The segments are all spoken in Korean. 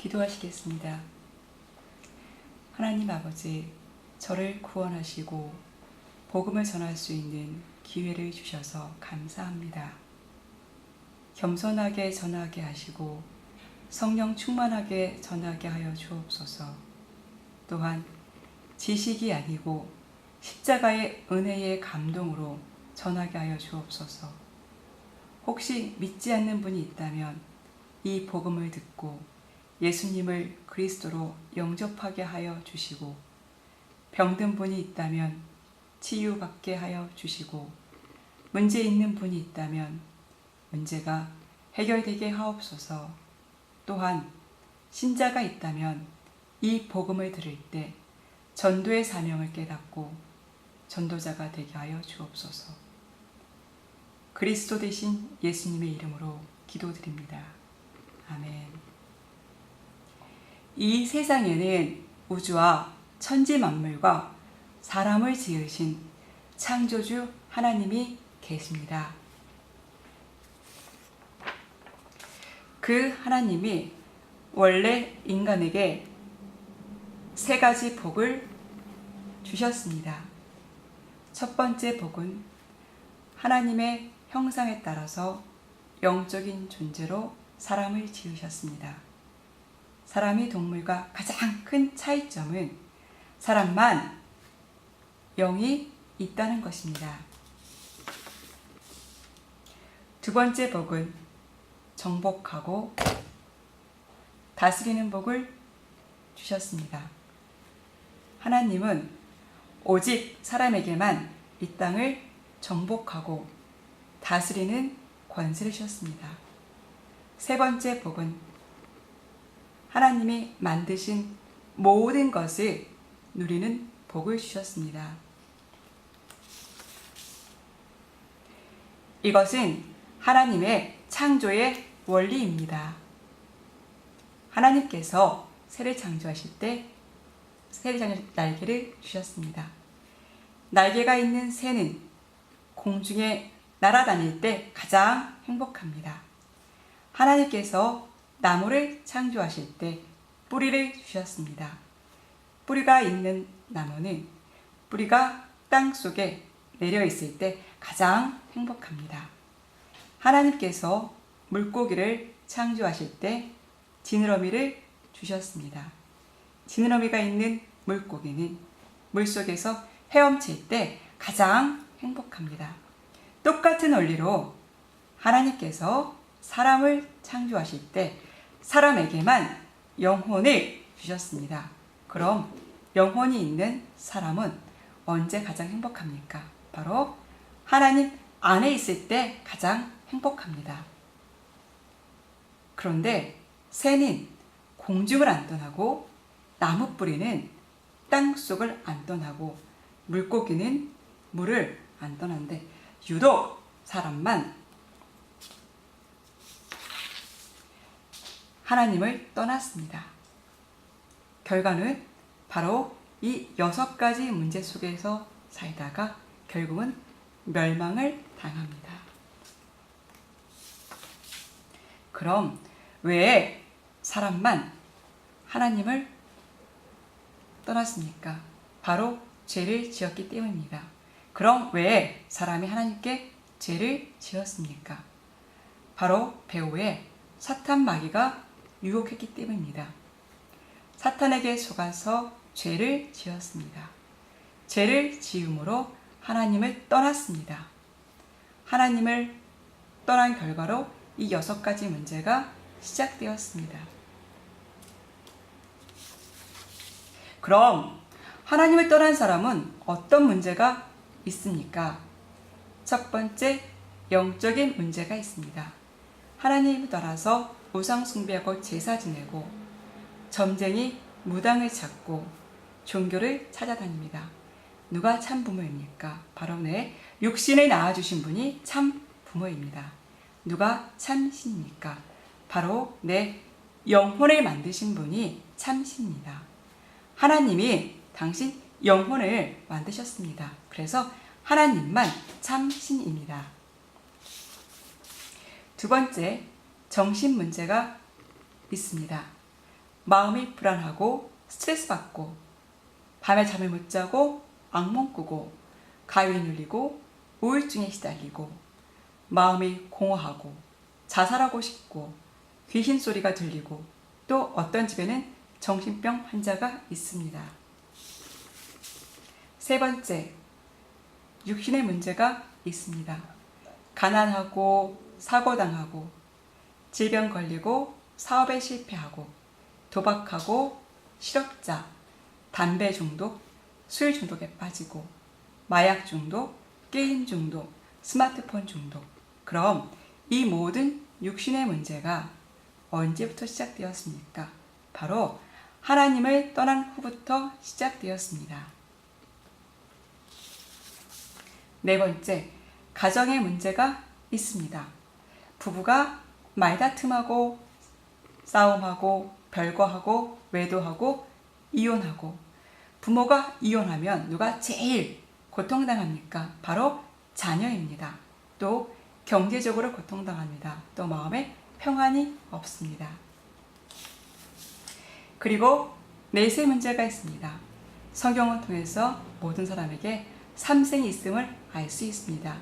기도하시겠습니다. 하나님 아버지, 저를 구원하시고 복음을 전할 수 있는 기회를 주셔서 감사합니다. 겸손하게 전하게 하시고 성령 충만하게 전하게 하여 주옵소서. 또한 지식이 아니고 십자가의 은혜의 감동으로 전하게 하여 주옵소서. 혹시 믿지 않는 분이 있다면 이 복음을 듣고 예수님을 그리스도로 영접하게 하여 주시고, 병든 분이 있다면 치유받게 하여 주시고, 문제 있는 분이 있다면 문제가 해결되게 하옵소서. 또한 신자가 있다면 이 복음을 들을 때 전도의 사명을 깨닫고 전도자가 되게 하여 주옵소서. 그리스도 되신 예수님의 이름으로 기도드립니다. 아멘. 이 세상에는 우주와 천지 만물과 사람을 지으신 창조주 하나님이 계십니다. 그 하나님이 원래 인간에게 세 가지 복을 주셨습니다. 첫 번째 복은 하나님의 형상에 따라서 영적인 존재로 사람을 지으셨습니다. 사람이 동물과 가장 큰 차이점은 사람만 영이 있다는 것입니다. 두 번째 복은 정복하고 다스리는 복을 주셨습니다. 하나님은 오직 사람에게만 이 땅을 정복하고 다스리는 권세를 주셨습니다. 세 번째 복은 하나님이 만드신 모든 것을 누리는 복을 주셨습니다. 이것은 하나님의 창조의 원리입니다. 하나님께서 새를 창조하실 때 날개를 주셨습니다. 날개가 있는 새는 공중에 날아다닐 때 가장 행복합니다. 하나님께서 나무를 창조하실 때 뿌리를 주셨습니다. 뿌리가 있는 나무는 뿌리가 땅 속에 내려 있을 때 가장 행복합니다. 하나님께서 물고기를 창조하실 때 지느러미를 주셨습니다. 지느러미가 있는 물고기는 물속에서 헤엄칠 때 가장 행복합니다. 똑같은 원리로 하나님께서 사람을 창조하실 때 사람에게만 영혼을 주셨습니다. 그럼 영혼이 있는 사람은 언제 가장 행복합니까? 바로 하나님 안에 있을 때 가장 행복합니다. 그런데 새는 공중을 안 떠나고 나무 뿌리는 땅 속을 안 떠나고 물고기는 물을 안 떠나는데 유독 사람만 하나님을 떠났습니다. 결과는 바로 이 6가지 문제 속에서 살다가 결국은 멸망을 당합니다. 그럼 왜 사람만 하나님을 떠났습니까? 바로 죄를 지었기 때문입니다. 그럼 왜 사람이 하나님께 죄를 지었습니까? 바로 배후에 사탄 마귀가 유혹했기 때문입니다. 사탄에게 속아서 죄를 지었습니다. 죄를 지음으로 하나님을 떠났습니다. 하나님을 떠난 결과로 이 6가지 문제가 시작되었습니다. 그럼 하나님을 떠난 사람은 어떤 문제가 있습니까? 첫 번째, 영적인 문제가 있습니다. 하나님을 떠나서 우상 숭배하고 제사 지내고 점쟁이 무당을 찾고 종교를 찾아다닙니다. 누가 참 부모입니까? 바로 내 육신을 낳아주신 분이 참 부모입니다. 누가 참 신입니까? 바로 내 영혼을 만드신 분이 참 신입니다. 하나님이 당신 영혼을 만드셨습니다. 그래서 하나님만 참 신입니다. 두 번째, 정신 문제가 있습니다. 마음이 불안하고 스트레스 받고 밤에 잠을 못 자고 악몽 꾸고 가위 눌리고 우울증에 시달리고 마음이 공허하고 자살하고 싶고 귀신 소리가 들리고 또 어떤 집에는 정신병 환자가 있습니다. 세 번째, 육신의 문제가 있습니다. 가난하고 사고당하고 질병 걸리고 사업에 실패하고 도박하고 실업자, 담배 중독, 술 중독에 빠지고 마약 중독, 게임 중독, 스마트폰 중독. 그럼 이 모든 육신의 문제가 언제부터 시작되었습니까? 바로 하나님을 떠난 후부터 시작되었습니다. 네 번째, 가정의 문제가 있습니다. 부부가 말다툼하고 싸움하고 별거하고 외도하고 이혼하고 부모가 이혼하면 누가 제일 고통당합니까? 바로 자녀입니다. 또 경제적으로 고통당합니다. 또 마음에 평안이 없습니다. 그리고 넷의 문제가 있습니다. 성경을 통해서 모든 사람에게 3생이 있음을 알 수 있습니다.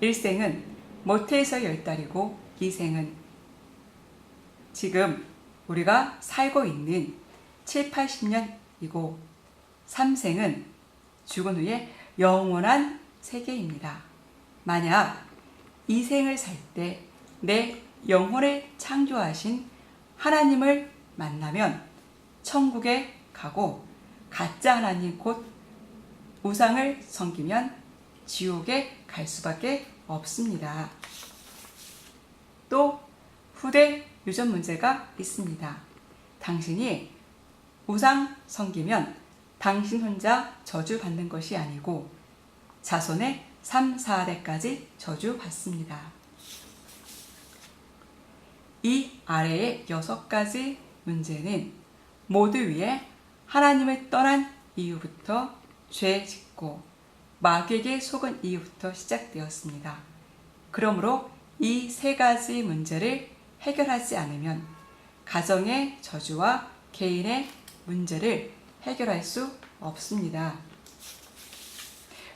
1생은 모태에서 10달이고 2생은 지금 우리가 살고 있는 7, 80년이고 3생은 죽은 후에 영원한 세계입니다. 만약 이 생을 살 때 내 영혼을 창조하신 하나님을 만나면 천국에 가고 가짜 하나님 곧 우상을 섬기면 지옥에 갈 수밖에 없습니다. 또 후대 유전 문제가 있습니다. 당신이 우상 섬기면 당신 혼자 저주받는 것이 아니고 자손의 3, 4대까지 저주받습니다. 이 아래의 6가지 문제는 모두 위에 하나님을 떠난 이후부터 죄 짓고 마귀에게 속은 이후부터 시작되었습니다. 그러므로 이 3가지 문제를 해결하지 않으면 가정의 저주와 개인의 문제를 해결할 수 없습니다.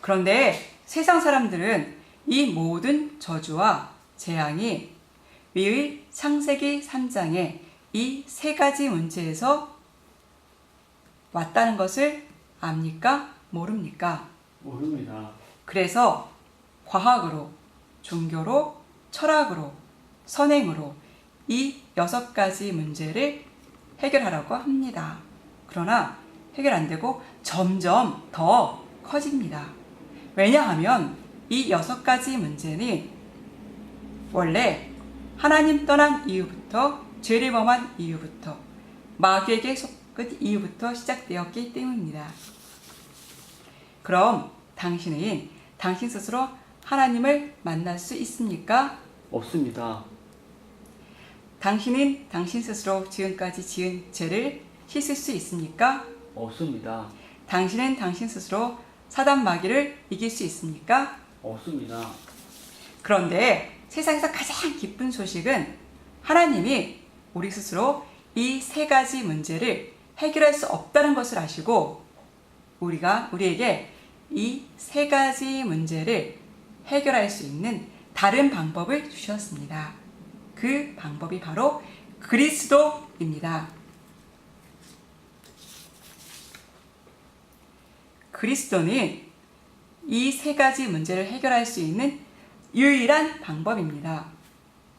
그런데 세상 사람들은 이 모든 저주와 재앙이 위의 창세기 3장에 이 3가지 문제에서 왔다는 것을 압니까? 모릅니까? 모릅니다. 그래서 과학으로, 종교로, 철학으로, 선행으로 이 6가지 문제를 해결하라고 합니다. 그러나 해결 안 되고 점점 더 커집니다. 왜냐하면 이 6가지 문제는 원래 하나님 떠난 이후부터 죄를 범한 이후부터 마귀에게 속은 이후부터 시작되었기 때문입니다. 그럼 당신은 당신 스스로 하나님을 만날 수 있습니까? 없습니다. 당신은 당신 스스로 지금까지 지은 죄를 씻을 수 있습니까? 없습니다. 당신은 당신 스스로 사단 마귀를 이길 수 있습니까? 없습니다. 그런데 세상에서 가장 기쁜 소식은 하나님이 우리 스스로 이 3가지 문제를 해결할 수 없다는 것을 아시고 우리에게 이 3가지 문제를 해결할 수 있는 다른 방법을 주셨습니다. 그 방법이 바로 그리스도입니다. 그리스도는 이 3가지 문제를 해결할 수 있는 유일한 방법입니다.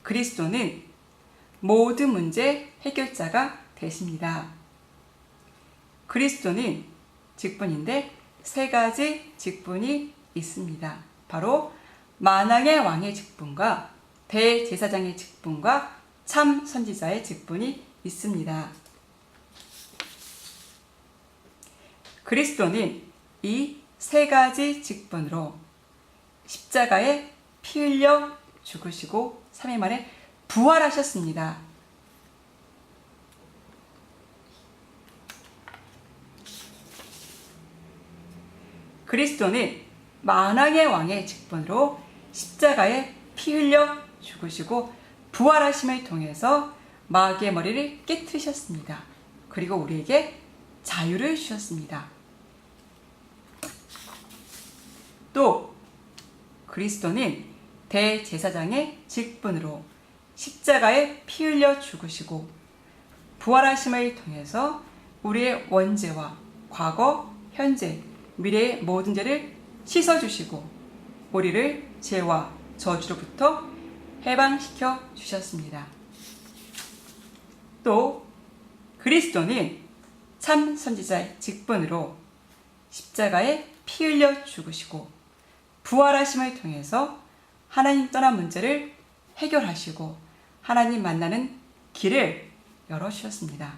그리스도는 모든 문제 해결자가 되십니다. 그리스도는 직분인데 3가지 직분이 있습니다. 바로 만왕의 왕의 직분과 대제사장의 직분과 참 선지자의 직분이 있습니다. 그리스도는 이 3가지 직분으로 십자가에 피 흘려 죽으시고 3일 만에 부활하셨습니다. 그리스도는 만왕의 왕의 직분으로 십자가에 피 흘려 죽으시고 부활하심을 통해서 마귀의 머리를 깨트리셨습니다. 그리고 우리에게 자유를 주셨습니다. 또 그리스도는 대제사장의 직분으로 십자가에 피 흘려 죽으시고 부활하심을 통해서 우리의 원죄와 과거, 현재, 미래의 모든 죄를 씻어주시고 우리를 죄와 저주로부터 해방시켜 주셨습니다. 또 그리스도는 참 선지자의 직분으로 십자가에 피 흘려 죽으시고 부활하심을 통해서 하나님 떠난 문제를 해결하시고 하나님 만나는 길을 열어주셨습니다.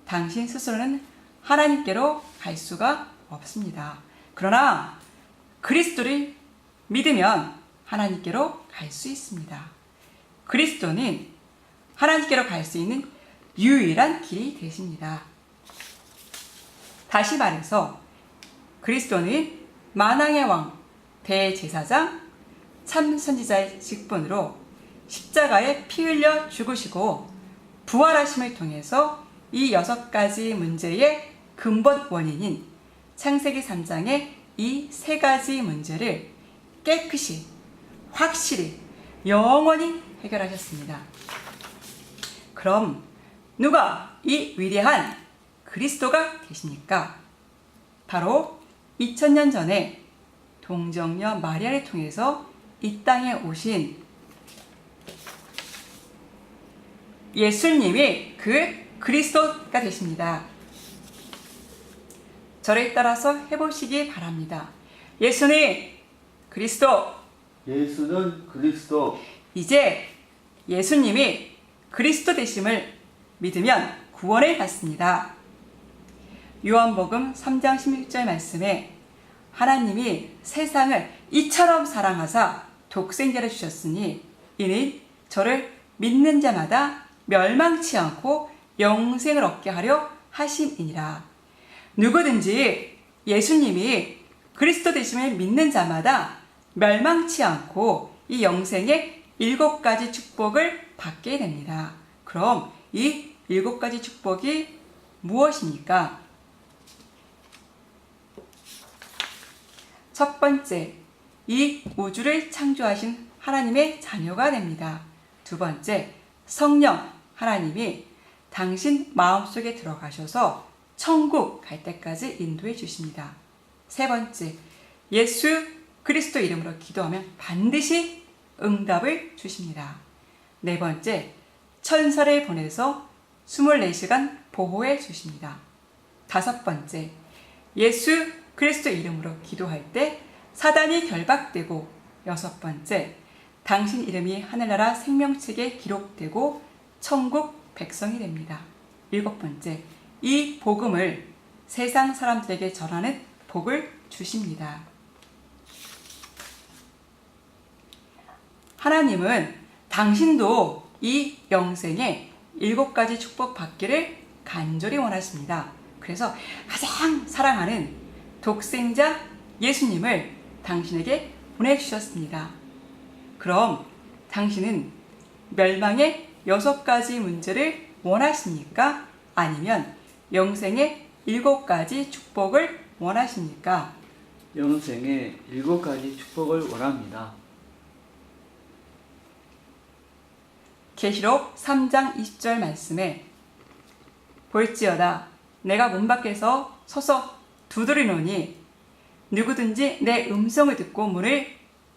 당신 스스로는 하나님께로 갈 수가 없습니다. 그러나 그리스도를 믿으면 하나님께로 갈 수 있습니다. 그리스도는 하나님께로 갈 수 있는 유일한 길이 되십니다. 다시 말해서 그리스도는 만왕의 왕, 대제사장, 참 선지자의 직분으로 십자가에 피 흘려 죽으시고 부활하심을 통해서 이 6가지 문제의 근본 원인인 창세기 3장의 이 3가지 문제를 깨끗이, 확실히, 영원히 해결하셨습니다. 그럼 누가 이 위대한 그리스도가 되십니까? 바로 2000년 전에 동정녀 마리아를 통해서 이 땅에 오신 예수님이 그 그리스도가 되십니다. 저를 따라서 해보시기 바랍니다. 예수는 그리스도. 예수는 그리스도. 이제 예수님이 그리스도 되심을 믿으면 구원을 받습니다. 요한복음 3장 16절 말씀에 하나님이 세상을 이처럼 사랑하사 독생자를 주셨으니 이는 저를 믿는 자마다 멸망치 않고 영생을 얻게 하려 하심이니라. 누구든지 예수님이 그리스도 되심을 믿는 자마다 멸망치 않고 이 영생의 7가지 축복을 받게 됩니다. 그럼 이 7가지 축복이 무엇입니까? 첫 번째, 이 우주를 창조하신 하나님의 자녀가 됩니다. 두 번째, 성령 하나님이 당신 마음속에 들어가셔서 천국 갈 때까지 인도해 주십니다. 세 번째, 예수 그리스도 이름으로 기도하면 반드시 응답을 주십니다. 네 번째, 천사를 보내서 24시간 보호해 주십니다. 다섯 번째, 예수 그리스도 이름으로 기도할 때 사단이 결박되고, 여섯 번째, 당신 이름이 하늘나라 생명책에 기록되고 천국 백성이 됩니다. 일곱 번째, 이 복음을 세상 사람들에게 전하는 복을 주십니다. 하나님은 당신도 이 영생에 7가지 축복 받기를 간절히 원하십니다. 그래서 가장 사랑하는 독생자 예수님을 당신에게 보내주셨습니다. 그럼 당신은 멸망의 6가지 문제를 원하십니까? 아니면 영생의 7가지 축복을 원하십니까? 영생의 7가지 축복을 원합니다. 계시록 3장 20절 말씀에 볼지어다 내가 문 밖에서 서서 두드리노니 누구든지 내 음성을 듣고 문을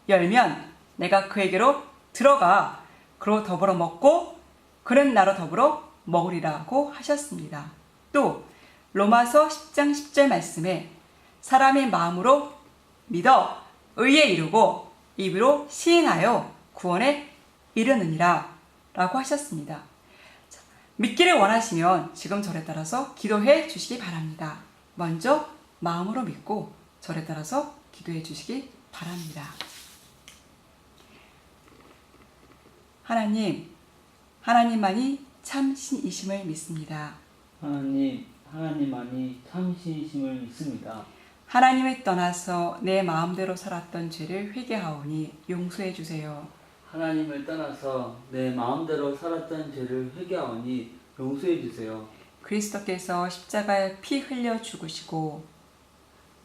열면 내가 그에게로 들어가 그로 더불어 먹고 그는 나로 더불어 먹으리라고 하셨습니다. 또 로마서 10장 10절 말씀에 사람의 마음으로 믿어 의에 이르고 입으로 시인하여 구원에 이르느니라 라고 하셨습니다. 자, 믿기를 원하시면 지금 절에 따라서 기도해 주시기 바랍니다. 먼저 마음으로 믿고 절에 따라서 기도해 주시기 바랍니다. 하나님만이 참 신이심을 믿습니다. 하나님만이 참 신이심을 믿습니다. 하나님을 떠나서 내 마음대로 살았던 죄를 회개하오니 용서해 주세요. 하나님을 떠나서 내 마음대로 살았던 죄를 회개하오니 용서해 주세요. 그리스도께서 십자가에 피 흘려 죽으시고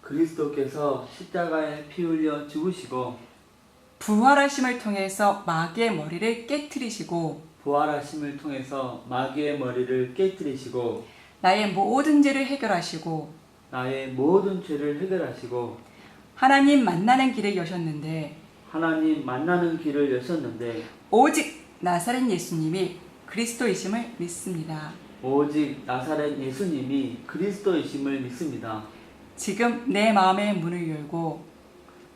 그리스도께서 십자가에 피 흘려 죽으시고 부활하심을 통해서 마귀의 머리를 깨트리시고 부활하심을 통해서 마귀의 머리를 깨뜨리시고 나의 모든 죄를 해결하시고 나의 모든 죄를 해결하시고 하나님 만나는 길을 여셨는데 하나님 만나는 길을 여셨는데 오직 나사렛 예수님이 그리스도이심을 믿습니다. 오직 나사렛 예수님이 그리스도이심을 믿습니다. 지금 내 마음의 문을 열고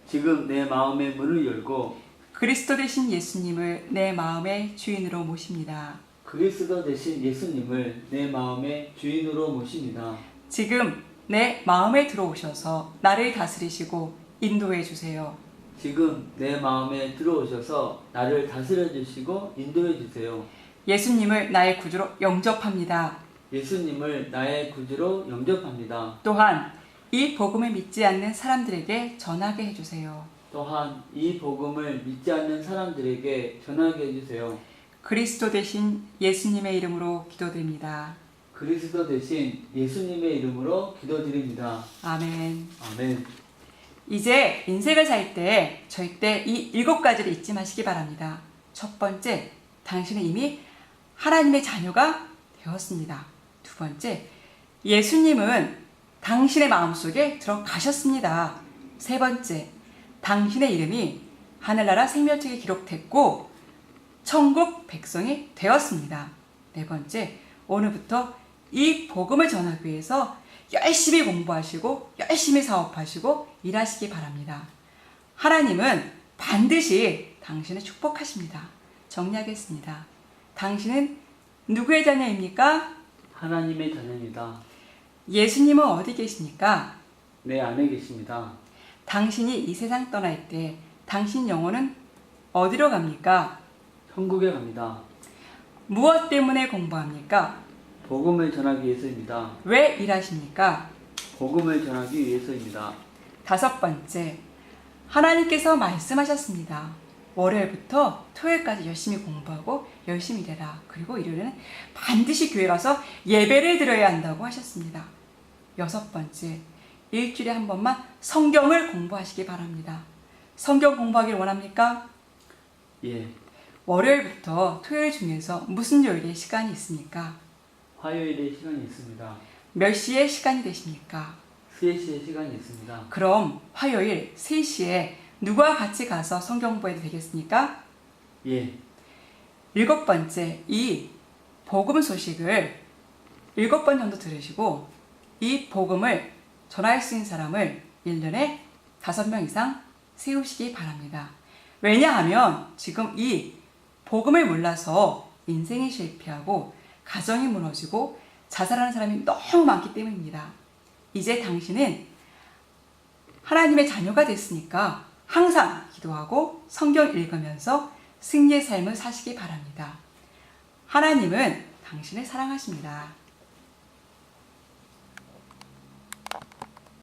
지금 내 마음의 문을 열고 그리스도 되신 예수님을 내 마음의 주인으로 모십니다. 그리스도 되신 예수님을 내 마음의 주인으로 모십니다. 지금 내 마음에 들어오셔서 나를 다스리시고 인도해 주세요. 지금 내 마음에 들어오셔서 나를 다스려 주시고 인도해 주세요. 예수님을 나의 구주로 영접합니다. 예수님을 나의 구주로 영접합니다. 또한 이 복음을 믿지 않는 사람들에게 전하게 해주세요. 또한 이 복음을 믿지 않는 사람들에게 전하게 해주세요. 그리스도 대신 예수님의 이름으로 기도드립니다. 그리스도 대신 예수님의 이름으로 기도드립니다. 아멘. 아멘. 이제 인생을 살 때 절대 이 7가지를 잊지 마시기 바랍니다. 첫 번째, 당신은 이미 하나님의 자녀가 되었습니다. 두 번째, 예수님은 당신의 마음속에 들어가셨습니다. 세 번째, 당신의 이름이 하늘나라 생명책에 기록됐고 천국 백성이 되었습니다. 네 번째, 오늘부터 이 복음을 전하기 위해서 열심히 공부하시고 열심히 사업하시고 일하시기 바랍니다. 하나님은 반드시 당신을 축복하십니다. 정리하겠습니다. 당신은 누구의 자녀입니까? 하나님의 자녀입니다. 예수님은 어디 계십니까? 내 안에 계십니다. 당신이 이 세상 떠날 때 당신 영혼은 어디로 갑니까? 천국에 갑니다. 무엇 때문에 공부합니까? 복음을 전하기 위해서입니다. 왜 일하십니까? 복음을 전하기 위해서입니다. 다섯 번째, 하나님께서 말씀하셨습니다. 월요일부터 토요일까지 열심히 공부하고 열심히 일해라. 그리고 일요일에는 반드시 교회 가서 예배를 드려야 한다고 하셨습니다. 여섯 번째, 일주일에 한 번만 성경을 공부하시기 바랍니다. 성경 공부하기를 원합니까? 예. 월요일부터 토요일 중에서 무슨 요일에 시간이 있습니까? 화요일에 시간이 있습니다. 몇 시에 시간이 되십니까? 3시에 시간이 있습니다. 그럼 화요일 3시에 누구와 같이 가서 성경 공부해도 되겠습니까? 예. 일곱 번째, 이 복음 소식을 7번 정도 들으시고 이 복음을 전할 수 있는 사람을 1년에 5명 이상 세우시기 바랍니다. 왜냐하면 지금 이 복음을 몰라서 인생이 실패하고 가정이 무너지고 자살하는 사람이 너무 많기 때문입니다. 이제 당신은 하나님의 자녀가 됐으니까 항상 기도하고 성경 읽으면서 승리의 삶을 사시기 바랍니다. 하나님은 당신을 사랑하십니다.